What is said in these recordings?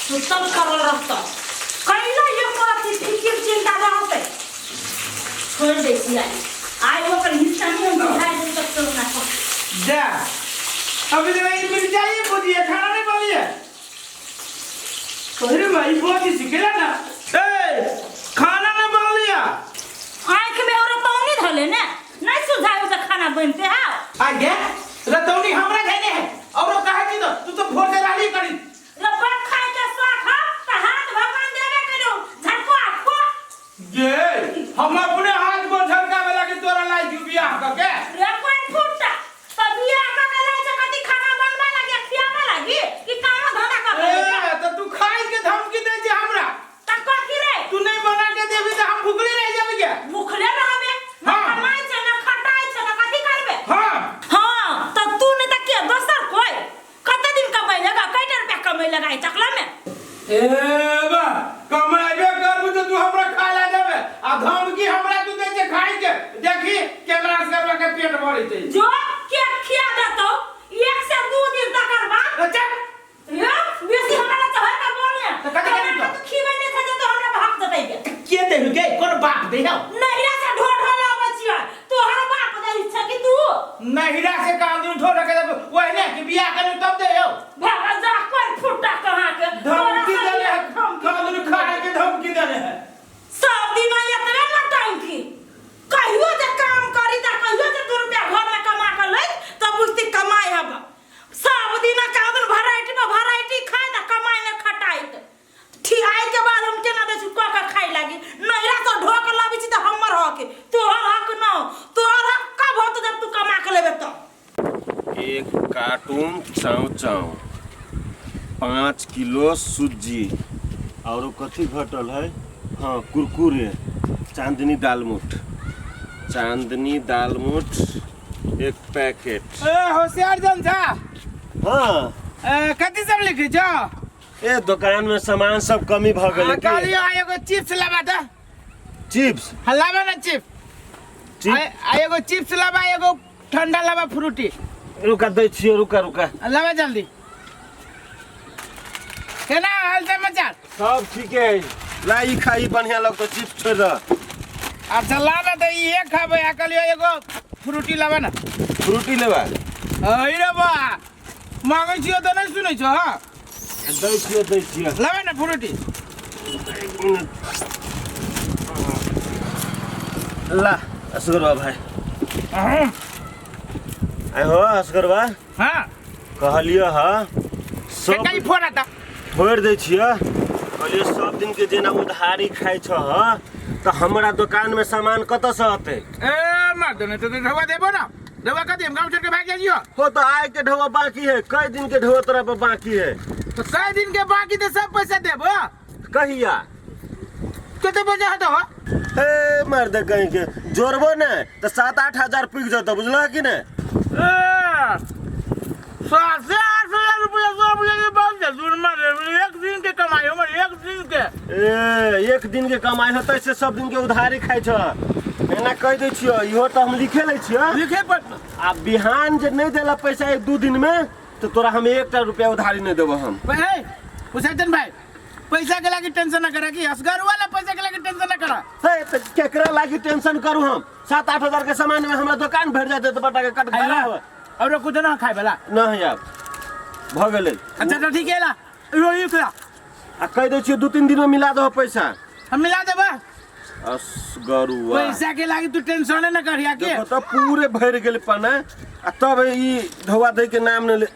तू सब करल रहता कैला ये कोती फिकिर चिंता रहते छोड़ दे सिया आज वो कर हिस्सा में हम बुझाए दे सकते हो ना जा अभी तो ये मिल जाइए बोली है खाना नहीं बोली है अरे भाई बहुत ही सिखेला ना खाना नहीं बोल लिया आंख में और तौनी धले ना नहीं सुझाए से खाना बनते है आ गया रतौनी हमरा खाने है और वो कहे की तू तो भोर से राली करी लपट खा के स्वाखा त हाथ भगवान देवे करो झटको आपको ये हम अपने हाथ को झटका वाला के तोरा लाई क्यों बियाह करके रे कोई फुटता तभी आका कले से कति खाना बनवा लगे खियावा लगी कि काम धंधा कर ए तो तू खाई के धमकी दे जे हमरा त कथि रे तू नहीं बना के देबी तो हम भूखले रह जाबे क्या मुखले रहबे हां कमाई छ ना खटाई छ ना कथि करबे हां हां त तू ने त के दोसर कोई कते दिन कमाई लगा कईटा रुपया कमाई लगा ई चकला में ए बा कमाइबे करबू तो तू हमरा खा ला देबे आ धमकी हमरा तू दे जे खाई के देखी कैमरा से करवा के पेट भरी छै जो के खिया देतो एक से दो दिन तक करबा अच्छा ये बेसी हमरा चाहे का बोले तो कथि करी तो खीबे नहीं था तो हमरा भाग देतै के देबे के कोन बाप दे हो नहिरा से ढोढ होला बचिया तोहर बाप दे इच्छा कि तू नहिरा से काम दिन ठोड़ के ओहने कि बियाह करू तब दे हो भागा जा कोई फुटा कहां के धमकी देले कादुन खाए के धमकी देले है सब दिन इतने ना टंकी कहियो जे काम करी त कहियो जे 2 रुपया घर में कमा के ले त बुझती कमाई हब सब दिन कादुन वैरायटी खाए त कमाई न खटाई त ठियाई के बाद हम केना दे छु का खाई लागी नहिरा तो ढोक लाबी छी त हमर हक तोहर हक न तोहर हक कब होत जब तू कमा के लेबे त एक कार्टून चाउ चाउ 5 किलो सूजी और कथी घटल है हाँ कुरकुरे चांदनी दालमोट एक पैकेट ए होशियार जन था हाँ कथि सब लिखी छ ए दुकान में सामान सब कमी भ गेल काली एगो चिप्स लाबा त चिप्स लाबा ना चिप्स एगो चिप्स लाबा एगो ठंडा लाबा फ्रूटी रुका दै छियो रुका लाबा जल्दी केना हाल समाचार सब ठीक है लाई खाई बढ़िया लगतो चिप्स छोड़ द अच्छा लाबा त ये खाबे अकलियो एगो फ्रूटी लाबा ना फ्रूटी लेबा अरे बा मांगै छियो त नहीं सुनै छ हां दै छियो लाबा ना फ्रूटी ला असगरवा भाई आइ हो असगरवा हां कहलियो ह सब कई फोन आता छोड़ दै छियो कहलियो सब दिन के जेना उधारी खाइ छ ह त हमरा दुकान में सामान कत से आते ए मार दने तो ढवा देबो ना ढवा कथि हम गांव छोड़ के भाग जाइयो हो तो आय के ढवा बाकी है कई दिन के ढवा तोरा पर बाकी है तो 6 दिन के बाकी तो सब पैसा देबो कहिया कते बजे हतो ए मर्द कहीं के जोरबो न तो 7-8 हजार पिक जतो बुझला कि न ए 7-8 रुपया सब लेके बाल जा दूर मारे एक दिन के कमाई हमर एक दिन के कमाई होतै से सब दिन के उधारी खाइ छ एना कह दै छियो इहो त हम लिखे लै छियो लिखे पर आ बिहान जे नहीं देला पैसा 1-2 दिन में तो तोरा हम 1 रुपया उधारी नहीं देबो हम ए हुसैन भाई पैसा के लागी टेंशन न करा कि असगर वाला पैसा के लागी टेंशन न करा हे त केकरा लागी टेंशन करू हम 7-8 हजार के सामान में हमरा दुकान भर जाते तो बटा के कट खा और कुछ ना खाए वाला नहीं यार भ गेलै अच्छा तो ठीक है ला रोई करा आ कह दै छियो 2-3 दिन में मिला दो पैसा हम मिला देबा असगरुआ पैसा के लागी तू टेंशन न करिया के देखो तो पूरे भर गेल पना आ तब ई धवा दे के नाम न ले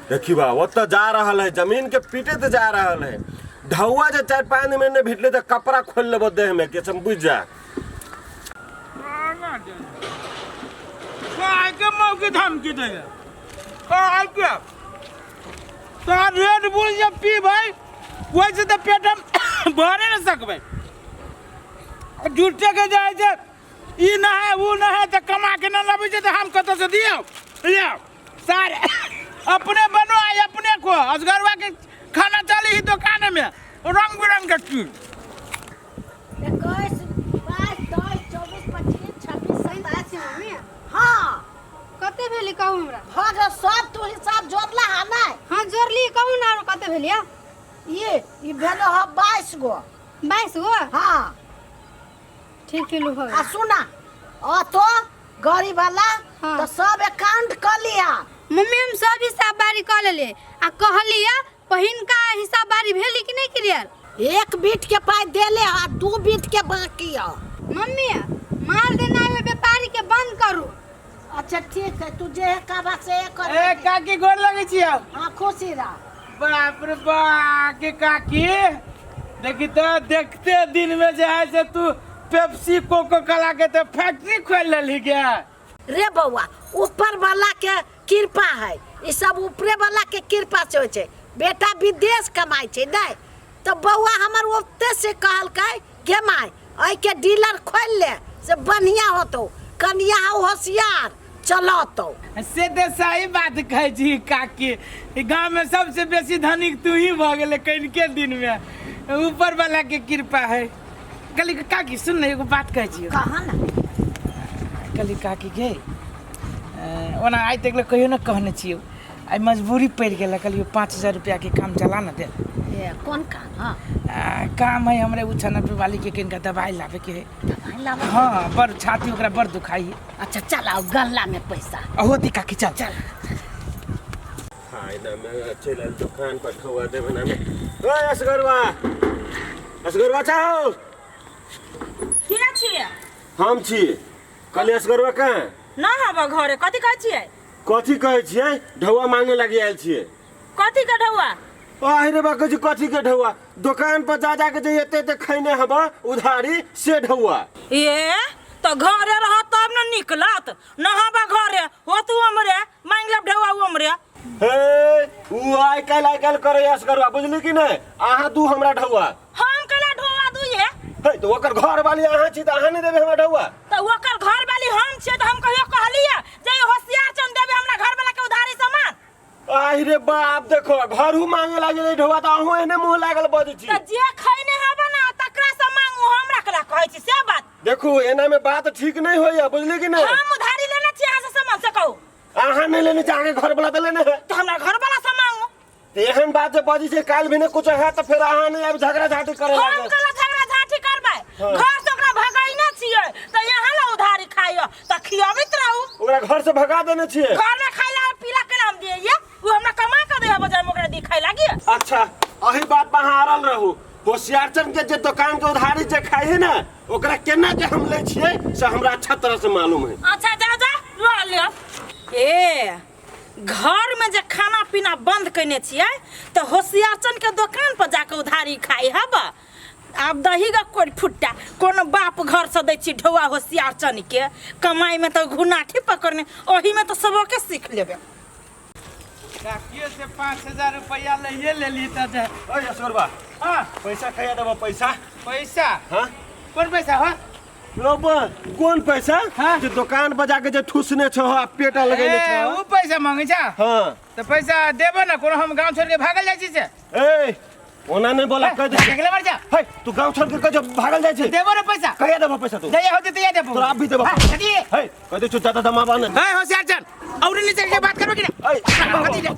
देखी बा वो तो जा रहल है जमीन के पीटे तो जा रहल है ढौआ जे 4-5 दिन में ने भेटले तो कपड़ा खोल लेबो देह में के सम बुझ जा काय के मौके धमकी दे काय के तो रेड बुल जब पी भाई वैसे तो पेट हम भरे न सकबे झूठे के जाए जे ई ना है वो ना है तो कमा के न लाबे जे तो हम कत से दियो लियो सारे अपने बनो आई अपने को असगरवा के खाना चली ही दुकान में रंग बिरंग के चीज 21, 22, 23, 24, 25, 26, 27 मम्मी हाँ कते भेल भेली कहू हमरा। भाग सब तू हिसाब जोड़ला है ना। हां जोड़ली कहू ना कते भेलिया। ये भेलो है 22 गो। 22 गो? हां ठीक किलो हो। आ सुना ओ तो गाड़ी वाला हाँ। तो सब अकाउंट कर लिया। मम्मी हम सब हिसाब बारी कर लेले आ कहलिया पहिन का हिसाब बारी भेली कि नहीं क्लियर? 1 बीट के पाई देले आ 2 बीट के बाकी है। मम्मी मार देना है व्यापारी के बंद करू। अच्छा ठीक है तू जे काबा से कर। ए काकी गोर लगे छियै। हां खुशी रह। बाप रे बाप के काकी देखी तो देखते दिन में जे है से तू पेप्सी कोको कोला के तो फैक्ट्री खोल लेली क्या? रे बउआ ऊपर वाला के कृपा है। ई सब ऊपरे वाला के कृपा से होय छै। बेटा विदेश कमाई छै नहीं तो बउआ हमर ओते से कहल के माई आई के डीलर खोल ले से बढ़िया होतो। कन्या होशियार चलतो। से तो सही बात कहे छी काकी। गांव में सबसे बेसी धनिक तू ही भ गेले कइन के दिन में ऊपर वाला के कृपा है। कली काकी सुन एगो बात कहे छी। कहा ना कली काकी के ओना आइ तक कहियो न कहने छियो। आई मजबूरी पड़ गेल कलियो 5000 रुपया के काम चला न दे। ये कौन काम? हां काम है हमरे उछनपुर वाली के किनका दवाई लावे के है। दवाई लावे? हाँ बड़ छाती ओकरा बड़ दुखाई। अच्छा चलाओ गल्ला में पैसा। होती काकी चल चल फायदा में चल दुकान पर ठवा दे बना में। ओए असगरवा चाहो के छिए? हम छी कल असगरवा कहाँ ना हबा घरे कथि कहै छिए? कथी कहै छियै? ढौआ मांगे लगी आयल छियै। कथि के ढौआ? अरे बा कथी कथी के ढौआ? दुकान पर जा के जे एते खैने हबा उधारी से ढौआ। ए तो घरे रह तब न निकलत न हबा घरे हो तू हमरे मांग ले ढौआ हमरे। हे उ आइ काल करे असगरवा बुझली कि नहीं? आहा दू हमरा ढौआ। हम कला ढौआ दुए? हे तो ओकर घर वाली आहा छी त आहा नहीं देबे हमरा ढौआ। तो ओकर घर वाली हम छे तो हम कहियो कहलिए जे होशियार चंद देबे हमरा घर वाला के उधारी सामान। आई रे बाप देखो घरू मांगे लागे ढौआ त आहू एने मुंह लागल बजै छी। तो जे खैने हबा ना तकरा से मांगू हमरा कला कहै छी से बात। देखो एना में बात ठीक नहीं होइया बुझली कि नहीं? हम उधारी लेना छी अहाँ से सामान से कहू। आहा नहीं लेने जाके घर वाला त लेने है। तो हमरा घर वाला से मांगू। तो एहन बात जे बजी छै काल भी ने कुछ है त फिर आहा नहीं अब झगड़ा झाटी करे हम लागे। कला झगड़ा झाटी करबै। हाँ। घर से ओकरा भगाई ना छिए तो यहाँ ला उधारी खाइयो त खियाबित रहू। ओकरा घर से भगा देने छिए। घर में खाइला पीला के नाम दिए वो हमरा कमा के दे बजार में ओकरा दिखाई लागी। अच्छा अही बात पर अहाँ आरल रहू। होशियारचंद के जे दुकान के उधारी जे खाई है ना ओकरा केना के हम ले छिए से हमरा अच्छा तरह से मालूम है। अच्छा जा लो ले। ए घर में जे खाना पीना बंद करने छिए तो होशियारचंद के दुकान पर जाके उधारी खाई हबा। अब दही का कोई फुट्टा कोनो बाप घर से दै छी ढौआ होशियारचंद के कमाई में तो घुनाठी पकड़ने ओही में तो सबके सीख लेबे। काकियो से 5000 रुपया ले लेली त जे ओए असगरवा हां पैसा कहिया देबो पैसा? पैसा हां कौन पैसा हो? लोबा कौन पैसा? हाँ। जे दुकान पर जाके जे ठुसने छ आ पेटा लगेने छ। उ पैसा मांगे छ? हां तो पैसा देबो ना कोनो हम गांव छोड़ के भागल जाय छी से। ए ओना नहीं बोला कह दे। अगले बार जा। हे तू गांव छोड़ के कह भागल जाय छै। देबो ना पैसा। कहिया देबो पैसा तू? जया होते तया देबो। तो आप भी देबो। कथी? हे कह दे चुता दमा बन। ए होशियारचंद और नीचे के बात करबे कि ना? ए कथी दे?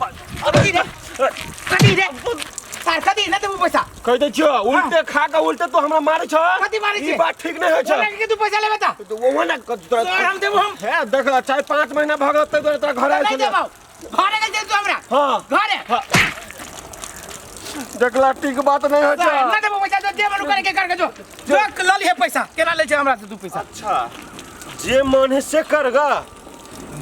कथी दे? कथी दे? सर कथी न देबो पैसा? कह दे छियो उल्टे खा के उल्टे तो हमरा मारे छ। कथी मारे छी? ई बात ठीक नहीं होय छ। बोला कि तू पैसा लेबे त? तो वो ना सर हम देबो हम। है देख 4-5 महीना भगत तो तोरा घर आयल नहीं छ। देबो। घरे गेल तू हमरा। हां घरे। देखला ठीक बात नहीं होय छ। न देबो पैसा तो देबो करे के करके जो। जो लली है पैसा। केना ले छ हमरा से तू पैसा? अच्छा जे मन है से करगा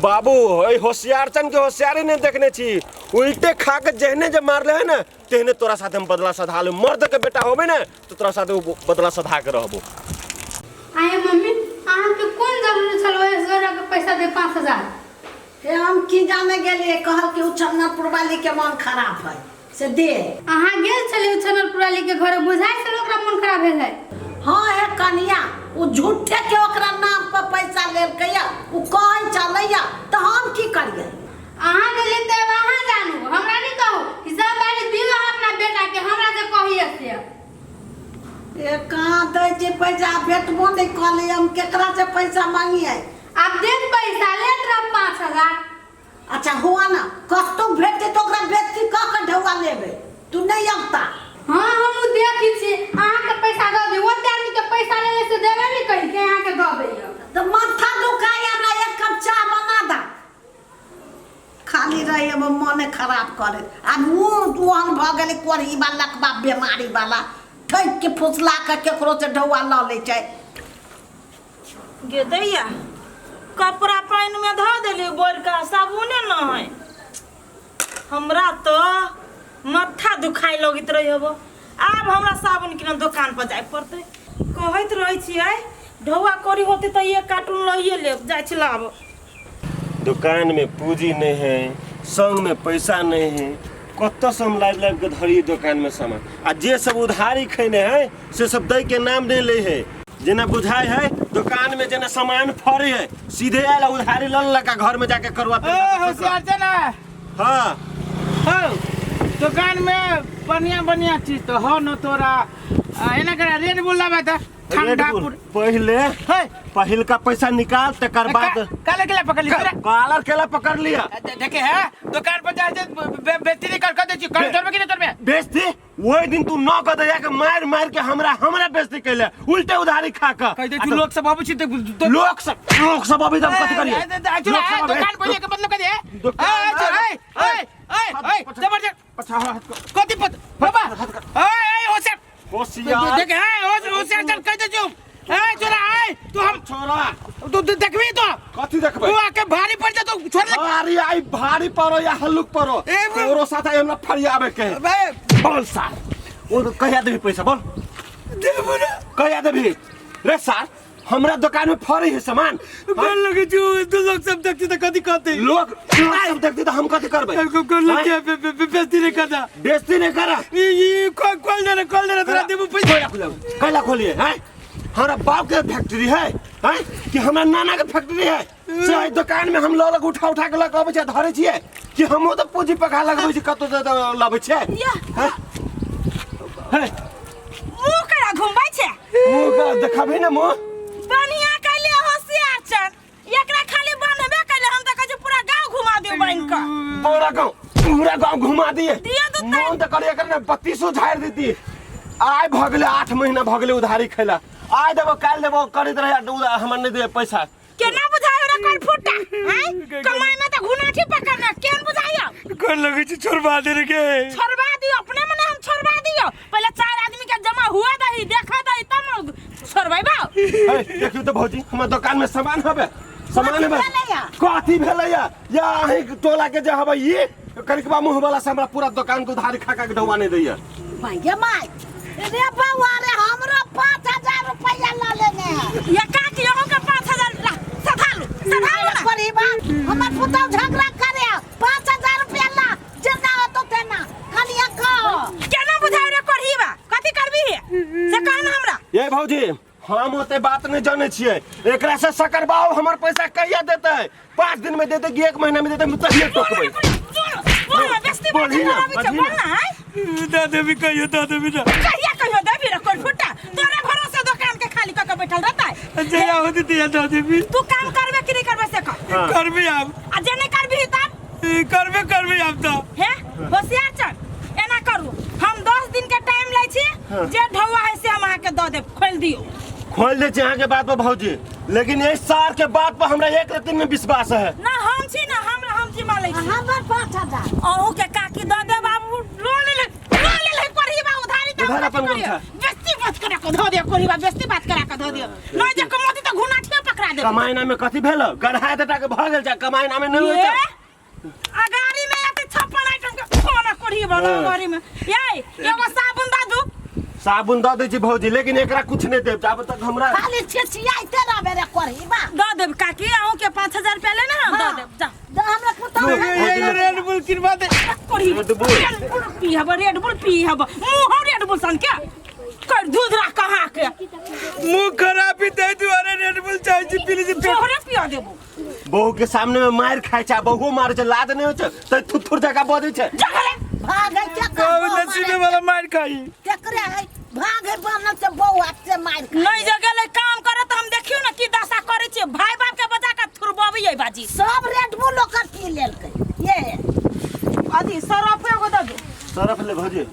बाबू। ए होशियारचंद के होशियारी नहीं देखने छी। उल्टे खा के जहने जे मारले है ना तेहने तोरा साथ हम बदला सधा ले। मर्द के बेटा होबे ना तो तोरा साथ बदला सधा के रहबो। आए मम्मी अहाँ के कोन जरूरत छलो इसगरा के पैसा दे 5000? हे हम की जाने गेलिए कहल कि उछन्नपुर वाली के मन खराब है से दे। अहाँ गेल छली उछन्नपुर वाली के घरे बुझाइ छलो ओकरा मन खराब भेल है। हां हे कन्या उ झूठे के ओकरा नाम पर पैसा लेल कया उ कहै चलैया तो हम की करिए? अहाँ के लेते वहां जानू हमरा नहीं कहू हिसाब वाली दियो अपना बेटा के हमरा से कहिए से। ए कहां दै जे पैसा भेटबो नहीं कहले हम केकरा से पैसा मांगिए? आप देत पैसा लेत रह 5000। अच्छा हुआ ना कतो भेटते तो ओकरा बेइज्जती क के ढौआ लेबे तू नहीं अबता हाँ हम देखी छी अहाँ के पैसा दे दे ओते आदमी के पैसा लेले से देबे नहीं कहि के अहाँ के दे दैया तो माथा दुखाई हमरा एक कप चाय बना दा खाली रहे अब मन खराब करे आ मुंह भ गेले कोरही वाला के बीमारी वाला ठक के फुसला के केकरो से ढौआ ल ले छै गे दैया कपड़ा पानी में धो देली बोल का साबुने न है हमरा तो माथा दुखाई लगित रही हबो आब हमरा साबुन किन दुकान पर जाय पड़ते कहत रही छियै ढौआ करी होते तो ये कार्टून लइए ले जाय छी लाब दुकान में पूंजी नहीं है, संग में पैसा नहीं है, कत्तो से हम लाइव के धरी दुकान में सामान आ जे सब उधारी खैने है से सब दे के नाम नहीं ले है जेना बुझाई है दुकान में जेना सामान फरे है सीधे आला उधारी लल लगा घर में जाके करवाते होशियार छै ना हाँ हो दुकान में बढ़िया चीज तो हो न तोरा एना करा रेड बुल लाबा त ठंडा पहले पहिल का पैसा निकाल तकर बाद काले केला पकड़ लिया कालर केला पकड़ लिया देखे है दुकान पर जाए बेइज्जती नहीं कर दे छी कर तोर में कि तोर में बेइज्जती वही दिन तू नौ गदया के मार के हमरा बेइज्जती कैले उल्टे उधारी खा के कह दे तू लोग सब आबै छी लोग सब अभी तक कथि करिए दुकान पर के मतलब कह दे ए जबरदस्त कथि बाबा ए होशियार देख है होशियार चल कह दे चुप ए छोरा ए तू हम छोरा तू देखबी तो कथि देखबे तू आके भारी पड़ जा तो छोड़ ले भारी आई भारी परो या हल्लुक परो तोरो साथ हमरा फरियाबे के बोल सार वो कहिया देबी पैसा बोल देबो ना कहिया देबी रे सार हमरा दुकान में फरे है सामान बोल लगे जो तू लोग सब देखते तो कथि कहते लोग सब देखते तो हम कथि करबे को लोग बेइज्जती नहीं करता बेइज्जती नहीं करा ये खोल दे तोरा देबो पैसा कैला खोलिए हैं हमारा बाप के फैक्ट्री है कि हमारा नाना के फैक्ट्री है से दुकान में हम लोग उठा के लग आबै छै धरे छियै कि हमो तो पूंजी पका लगबै छी कतो लाबै छै हैं मुंह करा घुमबै छै मुंह देखाबे ना मुंह बढ़िया कैले होशियार छन एकरा खाली बनबे कैले हम त कहै पूरा गांव घुमा दियो बन का पूरा गांव घुमा दिए दिया तो मन त करे एकर 3200 झाड़ देती आय भ गेले 8 महीना भ गेले उधारी खैला आय देबो काल देबो करैत रहे हमर नहीं दे पैसा केना बुझाय रे कोन फुटा हैं कमाई में त घुनाठी पकड़ना केन बुझाइयो कोन लगे छी छोड़वा दे रे के छोड़वा दियो अपने मने हम छोड़वा दियो पहले 4 आदमी के जमा हुआ दही देखा दही तब छोड़बैबा देखियो तो भौजी हमर दुकान में सामान हबे सामान हबे कथि भेलैया या अही टोला के जे हबे ई करिकबा मुंह वाला से हमरा पूरा दुकान के उधारी खा के ढौआ नहीं दैया भैया माई रे बउआ रे हमरो 5000 रुपया ला लेने ये का कि हो के 5000 ला सधालू ना परिवार हमर पुतौ झगड़ा करे 5000 रुपया ला जेना तो तेना कनिया कहो केना बुझाय रे करहीबा कथि करबी है से कहना हमरा ये भौजी हम ओते बात नहीं जाने छिए एकरा से सकरबाओ हमर पैसा कहिया देते 5 दिन में देते कि 1 महीना में देते तहिए टोकबै बोली ना दादा भी कहियो दादा भी ना कहियो देबी रे कोन फुटा तोरे भरोसे दुकान के खाली क के बैठल रहता है जया होती दिया दादा भी तू काम करबे कि नहीं करबे से कह करबी आप आ जे नहीं करबी तब करबे आप तो हे होशियार चल एना करू हम 10 दिन के टाइम लै छी जे ढौआ है से हम आके द देब खोल दियो खोल दे यहाँ के बात पर भौजी लेकिन इस साल के बात पर हमरा एक रत्ती में विश्वास है ना हम छी ना हम जिम्मा लै छी हमर 5000 ओहू के काकी द दे बाबू लोन ले करहीबा उधारी त उधार अपन कौन था बेस्ती बात करे के ध दे करहीबा बेस्ती बात करे के ध दे नहीं जे कमोती त घुनाठिया पकड़ा दे कमाईना में कथि भेल गढ़ा देता के भ गेल जा कमाईना में नहीं होय अगारी में आते 56 आइटम के खाना करहीबा अगारी में ये एगो साबुन दा दू साबुन द दे छी भौजी लेकिन एकरा कुछ नहीं देब जब तक हमरा खाली छिछियाइते रहबे रे करहीबा द देब काकी आहू के 5000 रुपया लेना हम द देब जा हमरा पुतौ रेड बुल किनवा दे रेड बुल पी हब मुंह रेड बुल सन के कर दूधरा कहा के मुंह खराब ही दे दुआरे रेड बुल चाय जी पी लीजिए तोहरे पिया देबो बहू के सामने में मार खाय छा बहू मार छ लाद नहीं होछ त थुथुर जगह बदै छै जगले भागे के नसीबे वाला मार खाई केकरे है भागे बनल से बउआ से मार नहीं जगले काम करे त हम देखियो ना की दशा करे छै भाई बाप के बजा के थुरबबी है बाजी सब रेड बुल ओकर पी लेलकै अथी सरफ एगो दे दो सरफ ले भौजी